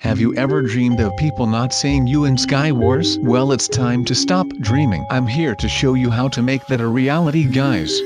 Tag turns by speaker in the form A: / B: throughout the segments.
A: Have you ever dreamed of people not seeing you in Skywars? Well, it's time to stop dreaming. I'm here to show you how to make that a reality, guys.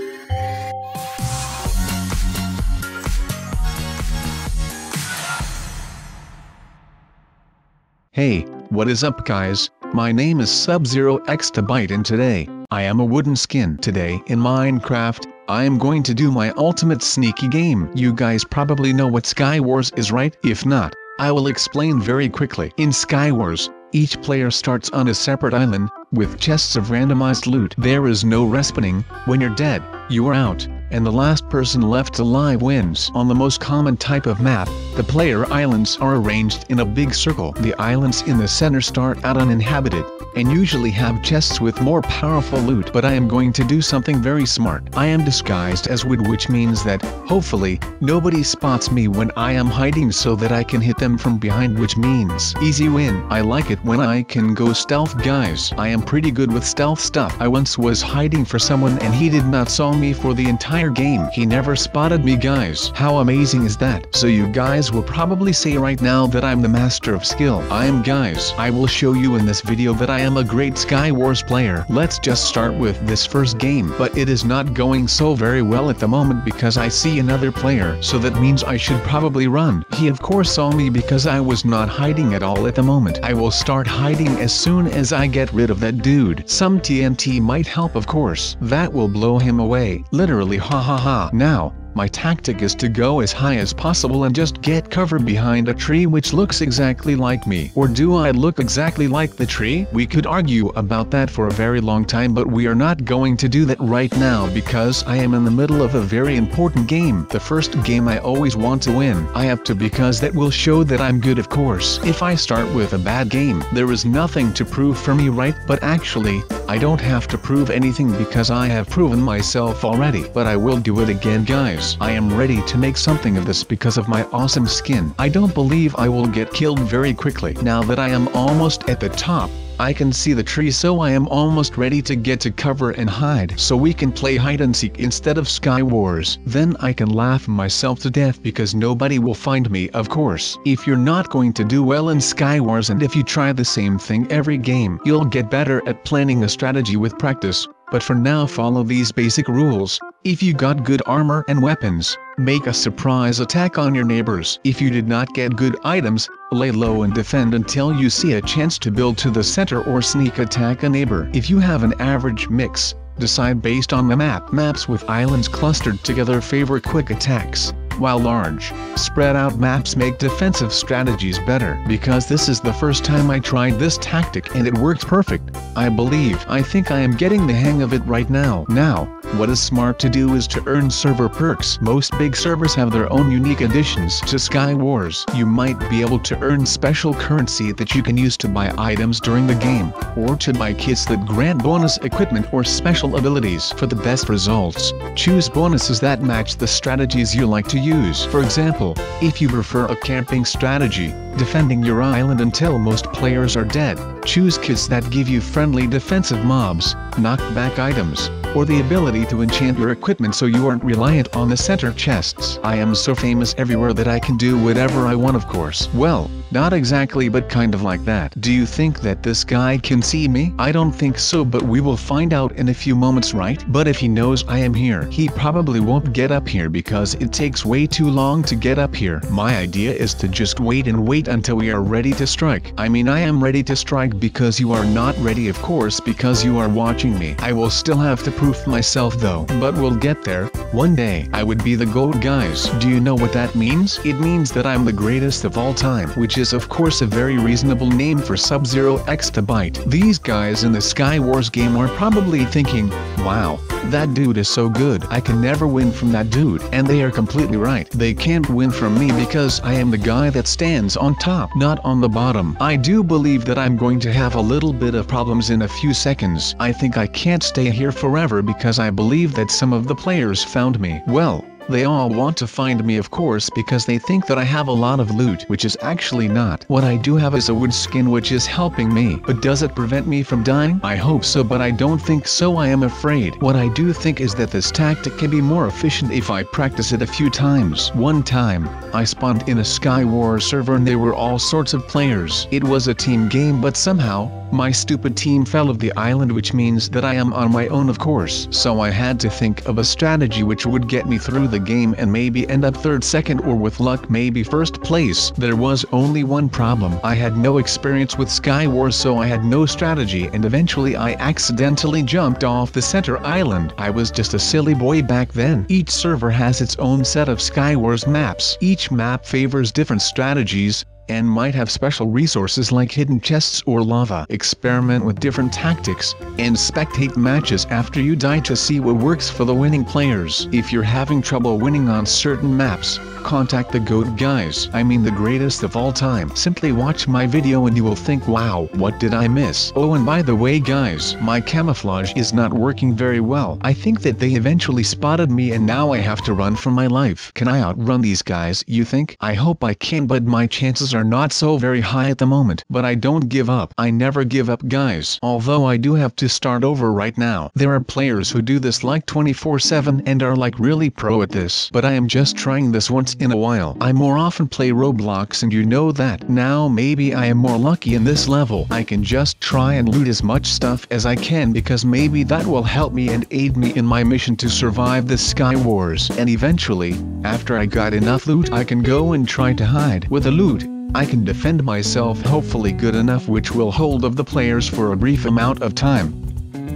A: Hey, what is up, guys? My name is SubZeroExtabyte, and today, I am a wooden skin. Today in Minecraft, I am going to do my ultimate sneaky game. You guys probably know what Skywars is, right? If not, I will explain very quickly. In Skywars, each player starts on a separate island, with chests of randomized loot. There is no respawning. When you're dead, you are out, and the last person left alive wins. On the most common type of map, the player islands are arranged in a big circle. The islands in the center start out uninhabited, and usually have chests with more powerful loot. But I am going to do something very smart. I am disguised as wood, which means that, hopefully, nobody spots me when I am hiding so that I can hit them from behind, which means easy win. I like it when I can go stealth, guys. I am pretty good with stealth stuff. I once was hiding for someone and he did not saw me for the entire game. He never spotted me, guys. How amazing is that? So you guys will probably say right now that I'm the master of skill. I am, guys. I will show you in this video that I am a great Skywars player. Let's just start with this first game. But it is not going so very well at the moment because I see another player, so that means I should probably run. He of course saw me because I was not hiding at all at the moment. I will start hiding as soon as I get rid of that dude. Some TNT might help, of course. That will blow him away. Literally, ha ha ha. Now, my tactic is to go as high as possible and just get cover behind a tree which looks exactly like me. Or do I look exactly like the tree? We could argue about that for a very long time, but we are not going to do that right now because I am in the middle of a very important game. The first game I always want to win. I have to, because that will show that I'm good, of course. If I start with a bad game, there is nothing to prove for me, right? But actually, I don't have to prove anything because I have proven myself already. But I will do it again, guys. I am ready to make something of this because of my awesome skin. I don't believe I will get killed very quickly. Now that I am almost at the top, I can see the tree, so I am almost ready to get to cover and hide, so we can play hide and seek instead of Skywars. Then I can laugh myself to death because nobody will find me, of course. If you're not going to do well in Skywars, and if you try the same thing every game, you'll get better at planning a strategy with practice. But for now, follow these basic rules. If you got good armor and weapons, make a surprise attack on your neighbors. If you did not get good items, lay low and defend until you see a chance to build to the center or sneak attack a neighbor. If you have an average mix, decide based on the map. Maps with islands clustered together favor quick attacks, while large, spread out maps make defensive strategies better. Because this is the first time I tried this tactic and it worked perfect, I think I am getting the hang of it right now. Now, what is smart to do is to earn server perks. Most big servers have their own unique additions to Skywars. You might be able to earn special currency that you can use to buy items during the game, or to buy kits that grant bonus equipment or special abilities. For the best results, choose bonuses that match the strategies you like to use. For example, if you prefer a camping strategy, defending your island until most players are dead, choose kits that give you friendly defensive mobs, knockback items, or the ability to enchant your equipment so you aren't reliant on the center chests. I am so famous everywhere that I can do whatever I want, of course. Well, not exactly, but kind of like that. Do you think that this guy can see me? I don't think so, but we will find out in a few moments, right? But if he knows I am here, he probably won't get up here because it takes way too long to get up here. My idea is to just wait and wait until we are ready to strike. I mean, I am ready to strike because you are not ready, of course, because you are watching me. I will still have to prove myself though, but we'll get there. One day, I would be the GOAT, guys. Do you know what that means? It means that I'm the greatest of all time, which is of course a very reasonable name for SubZeroExtabyte. These guys in the Skywars game are probably thinking, wow, that dude is so good. I can never win from that dude. And they are completely right. They can't win from me because I am the guy that stands on top, not on the bottom. I do believe that I'm going to have a little bit of problems in a few seconds. I think I can't stay here forever because I believe that some of the players found me. Well, They all want to find me of course because they think that I have a lot of loot, which is actually not. What I do have is a wood skin which is helping me. But does it prevent me from dying? I hope so, but I don't think so. I am afraid. What I do think is that this tactic can be more efficient if I practice it a few times. One time, I spawned in a skywars server and there were all sorts of players. It was a team game, but somehow, my stupid team fell off the island, which means that I am on my own of course. So I had to think of a strategy which would get me through the game and maybe end up third, second, or with luck maybe first place. There was only one problem. I had no experience with skywars, so I had no strategy, and eventually I accidentally jumped off the center island. I was just a silly boy back then. Each server has its own set of skywars maps. Each map favors different strategies, and might have special resources like hidden chests or lava. Experiment with different tactics, and spectate matches after you die to see what works for the winning players. If you're having trouble winning on certain maps, contact the GOAT guys. I mean the greatest of all time. Simply watch my video and you will think, wow, what did I miss? Oh, and by the way guys, my camouflage is not working very well. I think that they eventually spotted me and now I have to run for my life. Can I outrun these guys, you think? I hope I can, but my chances are not so very high at the moment. But I don't give up. I never give up guys. Although I do have to start over right now. There are players who do this like 24/7 and are like really pro at this. But I am just trying this once in a while. I more often play Roblox and you know that. Now maybe I am more lucky in this level. I can just try and loot as much stuff as I can because maybe that will help me and aid me in my mission to survive the skywars. And eventually, after I got enough loot, I can go and try to hide. With the loot, I can defend myself hopefully good enough, which will hold off the players for a brief amount of time.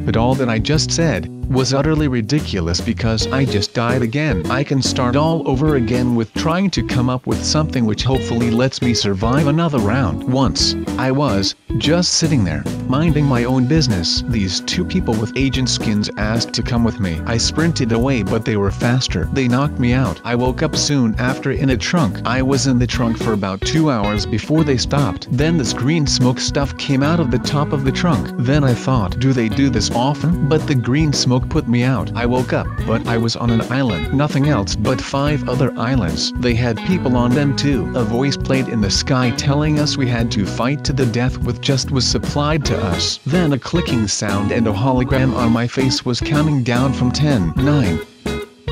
A: But all that I just said was utterly ridiculous because I just died again. I can start all over again with trying to come up with something which hopefully lets me survive another round. Once, I was just sitting there, minding my own business. These two people with agent skins asked to come with me. I sprinted away, but they were faster. They knocked me out. I woke up soon after in a trunk. I was in the trunk for about 2 hours before they stopped. Then this green smoke stuff came out of the top of the trunk. Then I thought, do they do this often? But the green smoke put me out. I woke up, but I was on an island. Nothing else but 5 other islands. They had people on them too. A voice played in the sky telling us we had to fight to the death with just was supplied to us. Then a clicking sound and a hologram on my face was counting down from 10, 9,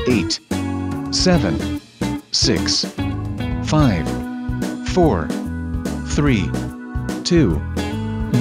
A: 8, 7, 6, 5, 4, 3, 2,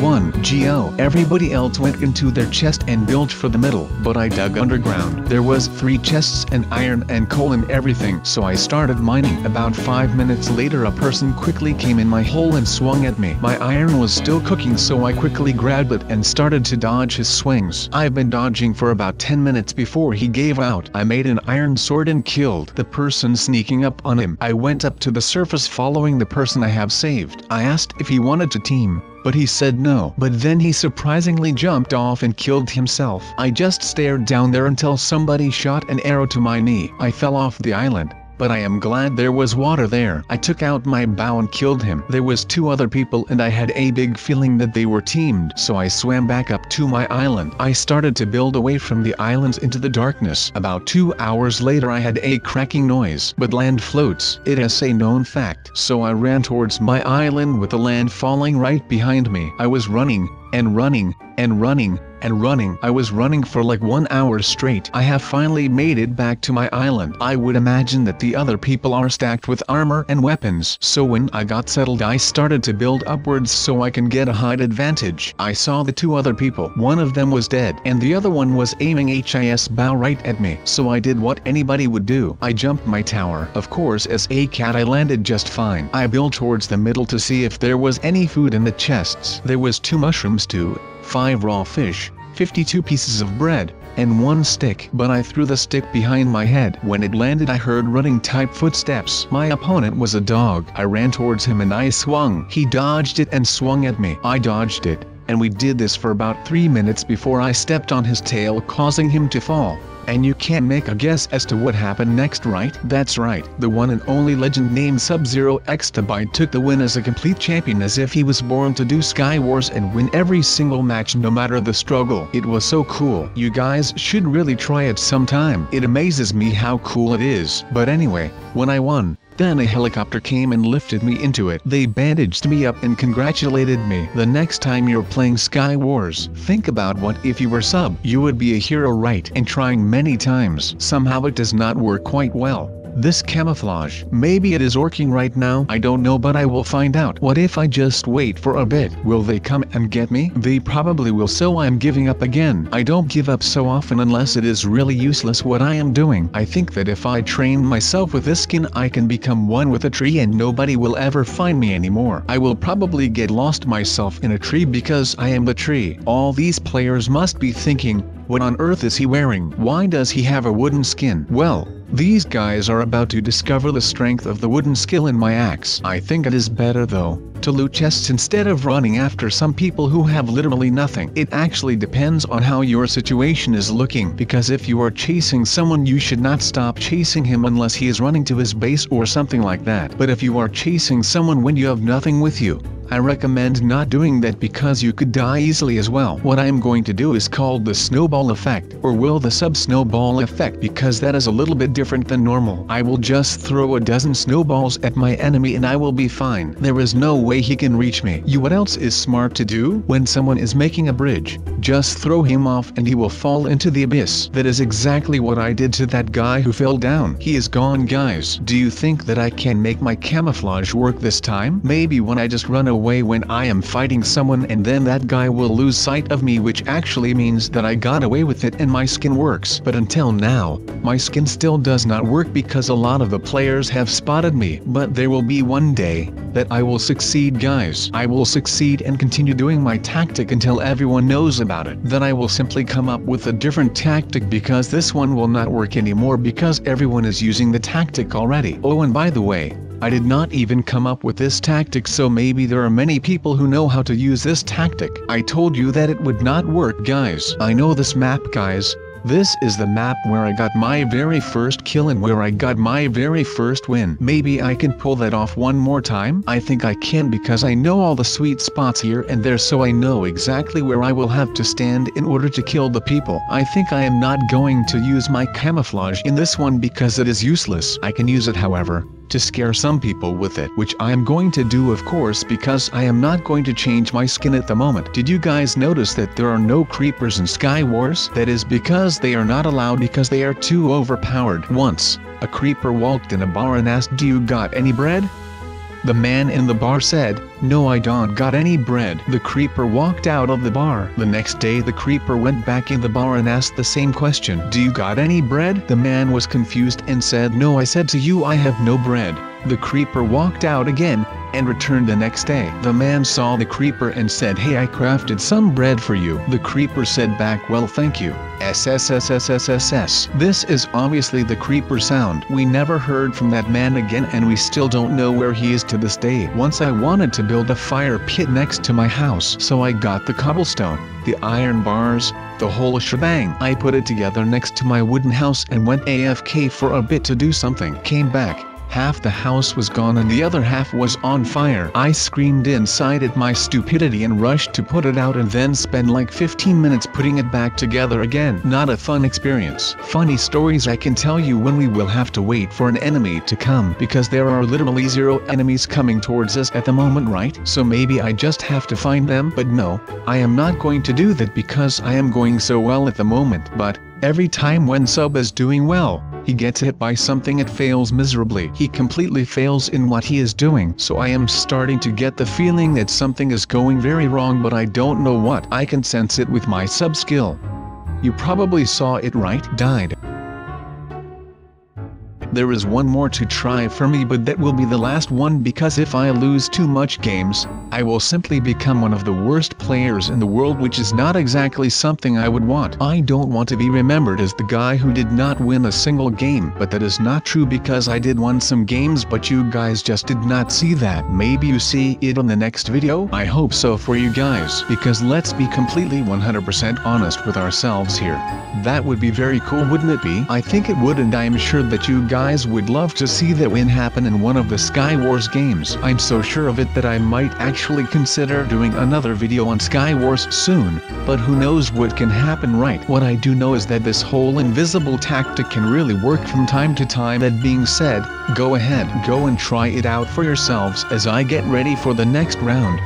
A: 1. Go. Everybody else went into their chest and built for the middle, but I dug underground. There was 3 chests and iron and coal and everything, so I started mining. About 5 minutes later a person quickly came in my hole and swung at me. My iron was still cooking, so I quickly grabbed it and started to dodge his swings. I've been dodging for about 10 minutes before he gave out. I made an iron sword and killed the person sneaking up on him. I went up to the surface following the person I have saved. I asked if he wanted to team, but he said no. But then he surprisingly jumped off and killed himself. I just stared down there until somebody shot an arrow to my knee. I fell off the island, but I am glad there was water there. I took out my bow and killed him. There was 2 other people and I had a big feeling that they were teamed, so I swam back up to my island. I started to build away from the islands into the darkness. About 2 hours later I had a cracking noise. But land floats. It is a known fact. So I ran towards my island with the land falling right behind me. I was running, and running, and running, and running. I was running for like 1 hour straight. I have finally made it back to my island. I would imagine that the other people are stacked with armor and weapons. So when I got settled I started to build upwards so I can get a height advantage. I saw the 2 other people. One of them was dead, and the other one was aiming his bow right at me. So I did what anybody would do. I jumped my tower. Of course as a cat I landed just fine. I built towards the middle to see if there was any food in the chests. There was 2 mushrooms too, 5 raw fish, 52 pieces of bread, and 1 stick. But I threw the stick behind my head. When it landed I heard running type footsteps. My opponent was a dog. I ran towards him and I swung. He dodged it and swung at me. I dodged it, and we did this for about 3 minutes before I stepped on his tail, causing him to fall. And you can make a guess as to what happened next, right? That's right, the one and only legend named SubZeroExtabyte took the win as a complete champion, as if he was born to do Skywars and win every single match no matter the struggle. It was so cool. You guys should really try it sometime. It amazes me how cool it is. But anyway, when I won, then a helicopter came and lifted me into it. They bandaged me up and congratulated me. The next time you're playing Skywars, think about what if you were sub. You would be a hero, right? And trying many times. Somehow it does not work quite well. This camouflage, maybe it is working right now, I don't know, but I will find out. What if I just wait for a bit? Will they come and get me? They probably will, so I'm giving up again. I don't give up so often unless it is really useless what I am doing. I think that if I train myself with this skin, I can become one with a tree and nobody will ever find me anymore. I will probably get lost myself in a tree because I am the tree. All these players must be thinking, what on earth is he wearing? Why does he have a wooden skin? Well, these guys are about to discover the strength of the wooden skill in my axe. I think it is better though, to loot chests instead of running after some people who have literally nothing. It actually depends on how your situation is looking, because if you are chasing someone, you should not stop chasing him unless he is running to his base or something like that. But if you are chasing someone when you have nothing with you, I recommend not doing that because you could die easily as well. What I am going to do is called the snowball effect, or will the sub-snowball effect, because that is a little bit different than normal. I will just throw a dozen snowballs at my enemy and I will be fine. There is no way he can reach me. What else is smart to do? When someone is making a bridge, just throw him off and he will fall into the abyss. That is exactly what I did to that guy who fell down. He is gone, guys. Do you think that I can make my camouflage work this time? Maybe when I just run away when I am fighting someone, and then that guy will lose sight of me, which actually means that I got away with it and my skin works. But until now, my skin still does not work because a lot of the players have spotted me. But there will be one day that I will succeed, guys. I will succeed and continue doing my tactic until everyone knows about it. Then I will simply come up with a different tactic, because this one will not work anymore because everyone is using the tactic already. Oh, and by the way, I did not even come up with this tactic, so maybe there are many people who know how to use this tactic. I told you that it would not work, guys. I know this map, guys. This is the map where I got my very first kill and where I got my very first win. Maybe I can pull that off one more time? I think I can, because I know all the sweet spots here and there, so I know exactly where I will have to stand in order to kill the people. I think I am not going to use my camouflage in this one because it is useless. I can use it, however, to scare some people with it, which I am going to do, of course, because I am not going to change my skin at the moment. Did you guys notice that there are no creepers in Skywars? That is because they are not allowed, because they are too overpowered. Once, a creeper walked in a bar and asked, "Do you got any bread?" The man in the bar said, "No, I don't got any bread." The creeper walked out of the bar. The next day the creeper went back in the bar and asked the same question, "Do you got any bread?" The man was confused and said, "No, I said to you I have no bread." The creeper walked out again, and returned the next day. The man saw the creeper and said, "Hey, I crafted some bread for you." The creeper said back, "Well, thank you. SSSSSSS." This is obviously the creeper sound. We never heard from that man again, and we still don't know where he is to this day. Once I wanted to build a fire pit next to my house, so I got the cobblestone, the iron bars, the whole shebang. I put it together next to my wooden house and went AFK for a bit to do something. Came back. Half the house was gone and the other half was on fire. I screamed inside at my stupidity and rushed to put it out, and then spent like 15 minutes putting it back together again. Not a fun experience. Funny stories I can tell you when we will have to wait for an enemy to come, because there are literally 0 enemies coming towards us at the moment, right? So maybe I just have to find them. But no, I am not going to do that because I am going so well at the moment. But every time when Sub is doing well, he gets hit by something, it fails miserably. He completely fails in what he is doing. So I am starting to get the feeling that something is going very wrong, but I don't know what. I can sense it with my sub skill. You probably saw it, right? Died. There is one more to try for me, but that will be the last one, because if I lose too much games, I will simply become one of the worst players in the world, which is not exactly something I would want. I don't want to be remembered as the guy who did not win a single game, but that is not true, because I did win some games, but you guys just did not see that. Maybe you see it on the next video? I hope so for you guys, because let's be completely 100% honest with ourselves here. That would be very cool, wouldn't it be? I think it would, and I am sure that you guys would love to see that win happen in one of the Skywars games. I'm so sure of it that I might actually consider doing another video on Skywars soon, but who knows what can happen, right? What I do know is that this whole invisible tactic can really work from time to time. That being said, go ahead, go and try it out for yourselves as I get ready for the next round.